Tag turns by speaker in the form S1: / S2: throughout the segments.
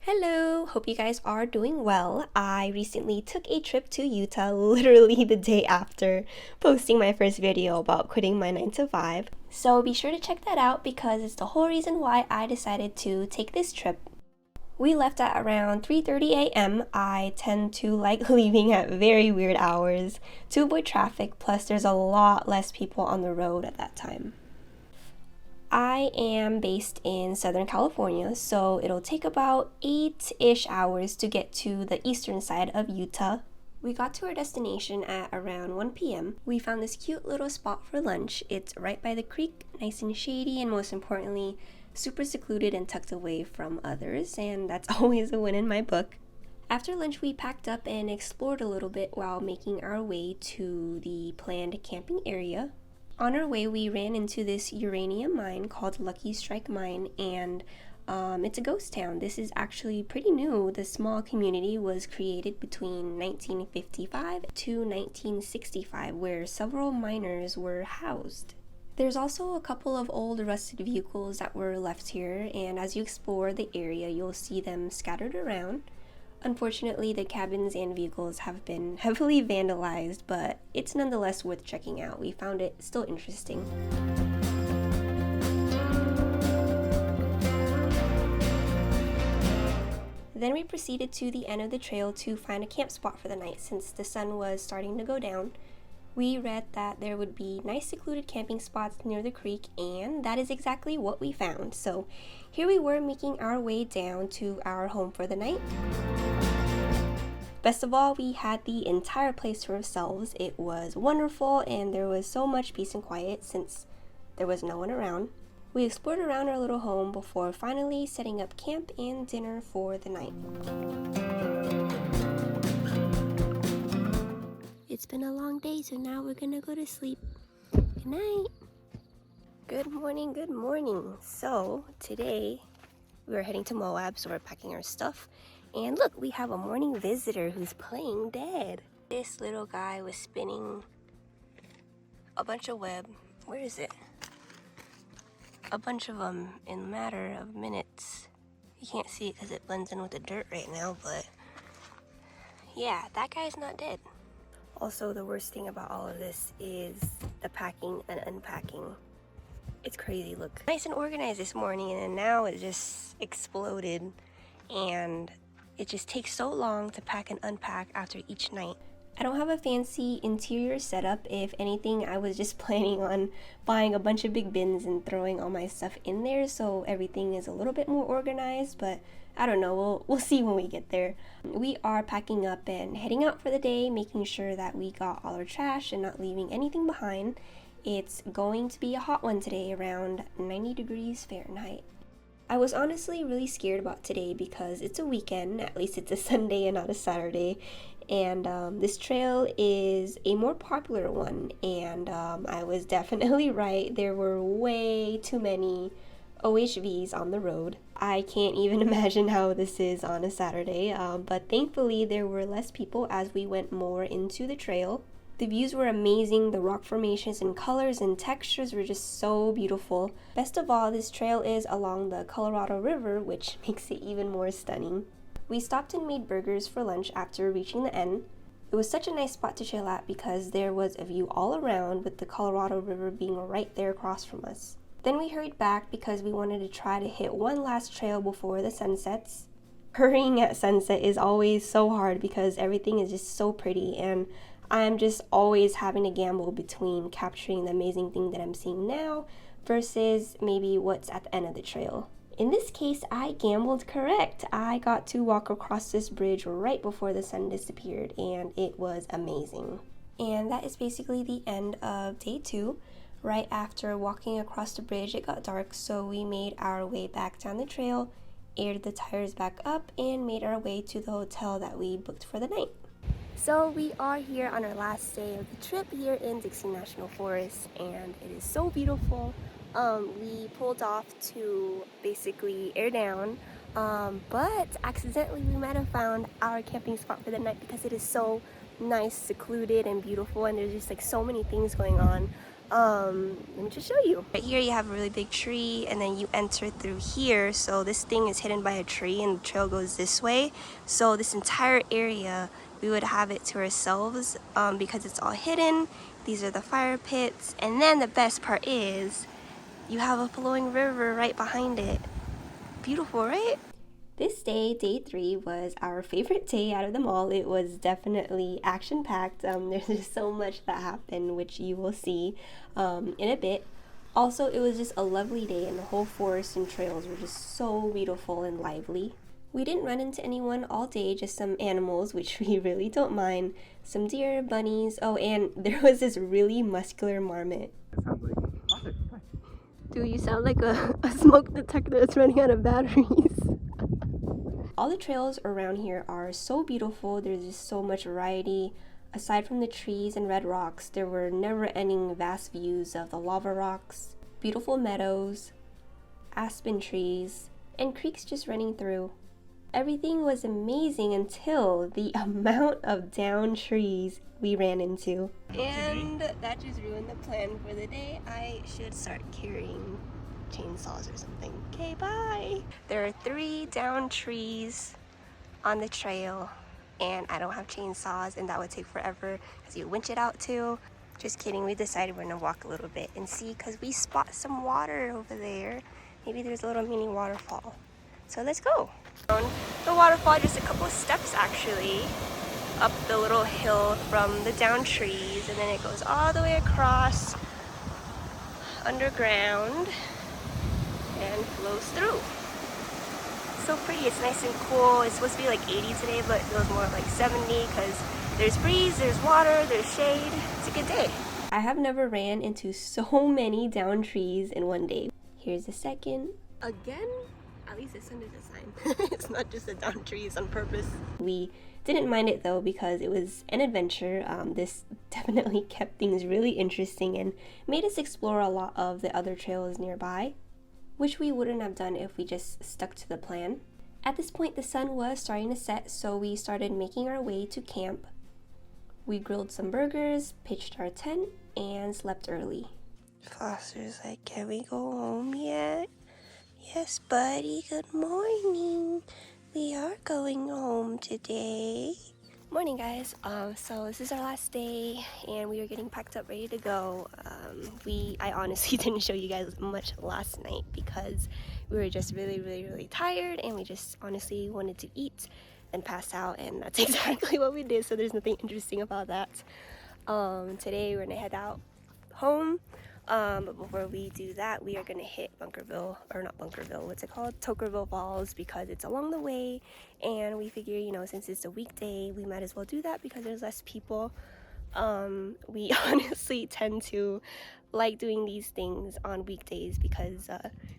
S1: Hello, hope you guys are doing well. I recently took a trip to Utah literally the day after posting my first video about quitting my 9 to 5. So be sure to check that out because it's the whole reason why I decided to take this trip. We left at around 3:30 a.m. I tend to like leaving at very weird hours to avoid traffic, plus there's a lot less people on the road at that time. I am based in Southern California, so it'll take about 8-ish hours to get to the eastern side of Utah. We got to our destination at around 1 p.m. We found this cute little spot for lunch. It's right by the creek, nice and shady, and most importantly, super secluded and tucked away from others, and that's always a win in my book. After lunch, we packed up and explored a little bit while making our way to the planned camping area. On our way, we ran into this uranium mine called Lucky Strike Mine, and it's a ghost town. This is actually pretty new. The small community was created between 1955 to 1965, where several miners were housed. There's also a couple of old rusted vehicles that were left here, and as you explore the area, you'll see them scattered around. Unfortunately, the cabins and vehicles have been heavily vandalized, but it's nonetheless worth checking out. We found it still interesting. Then we proceeded to the end of the trail to find a camp spot for the night since the sun was starting to go down. We read that there would be nice secluded camping spots near the creek, and that is exactly what we found. So here we were making our way down to our home for the night. Best of all, we had the entire place to ourselves. It was wonderful, and there was so much peace and quiet since there was no one around. We explored around our little home before finally setting up camp and dinner for the night. It's been a long day, so now we're gonna go to sleep. Good night. Good morning, good morning. So today we're heading to Moab, so we're packing our stuff. And look, we have a morning visitor who's playing dead. This little guy was spinning a bunch of web. Where is it? A bunch of them in a matter of minutes. You can't see it because it blends in with the dirt right now, but yeah, that guy's not dead. Also, the worst thing about all of this is the packing and unpacking. It's crazy, look. Nice and organized this morning, and now it just exploded, and it just takes so long to pack and unpack after each night. I don't have a fancy interior setup. If anything, I was just planning on buying a bunch of big bins and throwing all my stuff in there so everything is a little bit more organized, but I don't know, we'll see when we get there. We are packing up and heading out for the day, making sure that we got all our trash and not leaving anything behind. It's going to be a hot one today, around 90 degrees Fahrenheit. I was honestly really scared about today because it's a weekend, at least it's a Sunday and not a Saturday, and this trail is a more popular one, and I was definitely right. There were way too many OHVs on the road. I can't even imagine how this is on a Saturday, but thankfully there were less people as we went more into the trail. The views were amazing. The rock formations and colors and textures were just so beautiful. Best of all, this trail is along the Colorado River, which makes it even more stunning. We stopped and made burgers for lunch after reaching the end. It was such a nice spot to chill at because there was a view all around with the Colorado River being right there across from us. Then we hurried back because we wanted to try to hit one last trail before the sun sets. Hurrying at sunset is always so hard because everything is just so pretty, and I'm just always having to gamble between capturing the amazing thing that I'm seeing now versus maybe what's at the end of the trail. In this case, I gambled correct. I got to walk across this bridge right before the sun disappeared, and it was amazing. And that is basically the end of day 2. Right after walking across the bridge, it got dark, so we made our way back down the trail, aired the tires back up, and made our way to the hotel that we booked for the night. So we are here on our last day of the trip here in Dixie National Forest, and it is so beautiful. We pulled off to basically air down, but accidentally we might have found our camping spot for the night because it is so nice, secluded, and beautiful, and there's just like so many things going on. Let me just show you. Right here you have a really big tree, and then you enter through here. So this thing is hidden by a tree, and the trail goes this way. So this entire area, we would have it to ourselves because it's all hidden. These are the fire pits, and then the best part is you have a flowing river right behind it. Beautiful, right? This day, day 3, was our favorite day out of them all. It was definitely action-packed. There's just so much that happened, which you will see in a bit. Also, it was just a lovely day, and the whole forest and trails were just so beautiful and lively. We didn't run into anyone all day, just some animals, which we really don't mind. Some deer, bunnies, oh, and there was this really muscular marmot. Dude, you sound like a smoke detector that's running out of batteries. All the trails around here are so beautiful. There's just so much variety. Aside from the trees and red rocks, there were never-ending vast views of the lava rocks, beautiful meadows, aspen trees, and creeks just running through. Everything was amazing until the amount of downed trees we ran into. And that just ruined the plan for the day. I should start carrying chainsaws or something. Okay, bye. There are 3 downed trees on the trail, and I don't have chainsaws, and that would take forever because you winch it out too. Just kidding. We decided we're gonna walk a little bit and see, because we spot some water over there. Maybe there's a little mini waterfall. So let's go. The waterfall, just a couple of steps actually up the little hill from the downed trees, and then it goes all the way across underground and flows through. So pretty. It's nice and cool. It's supposed to be like 80 today, but it feels more like 70 because there's breeze, there's water, there's shade. It's a good day. I have never ran into so many downed trees in one day. Here's the second. Again? At least it's under the sign. It's not just the downed trees on purpose. We didn't mind it though because it was an adventure. This definitely kept things really interesting and made us explore a lot of the other trails nearby, which we wouldn't have done if we just stuck to the plan. At this point, the sun was starting to set, so we started making our way to camp. We grilled some burgers, pitched our tent, and slept early. Foster's like, can we go home yet? Yes, buddy, good morning. We are going home today. Morning, guys. So this is our last day, and we are getting packed up, ready to go. I honestly didn't show you guys much last night because we were just really tired, and we just honestly wanted to eat and pass out, and that's exactly what we did. So there's nothing interesting about that. Today we're gonna head out home. But before we do that, we are gonna hit Bunkerville, or not Bunkerville, what's it called? Tokerville Falls, because it's along the way, and we figure, you know, since it's a weekday, we might as well do that because there's less people. We honestly tend to like doing these things on weekdays because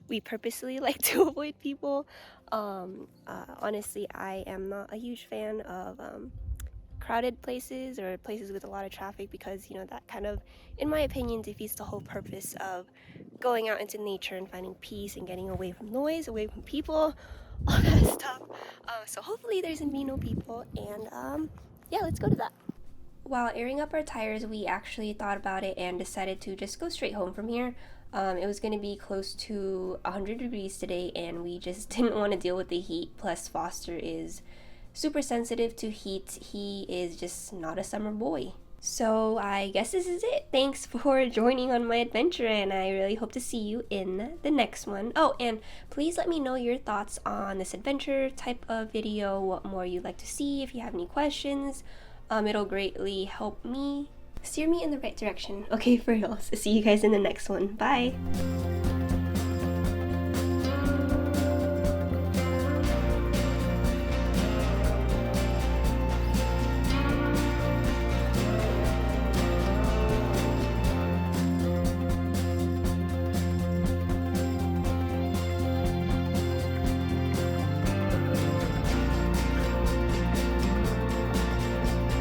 S1: we purposely like to avoid people. Honestly, I am not a huge fan of crowded places or places with a lot of traffic because, you know, that kind of, in my opinion, defeats the whole purpose of going out into nature and finding peace and getting away from noise, away from people, all that stuff. So hopefully there's gonna be no people, and yeah, let's go to that. While airing up our tires, we actually thought about it and decided to just go straight home from here. It was going to be close to 100 degrees today, and we just didn't want to deal with the heat. Plus, Foster is super sensitive to heat. He is just not a summer boy. So I guess this is it. Thanks for joining on my adventure, and I really hope to see you in the next one. Oh, and please let me know your thoughts on this adventure type of video, what more you'd like to see, if you have any questions. It'll greatly help me steer me in the right direction. Okay, for real. So see you guys in the next one. Bye!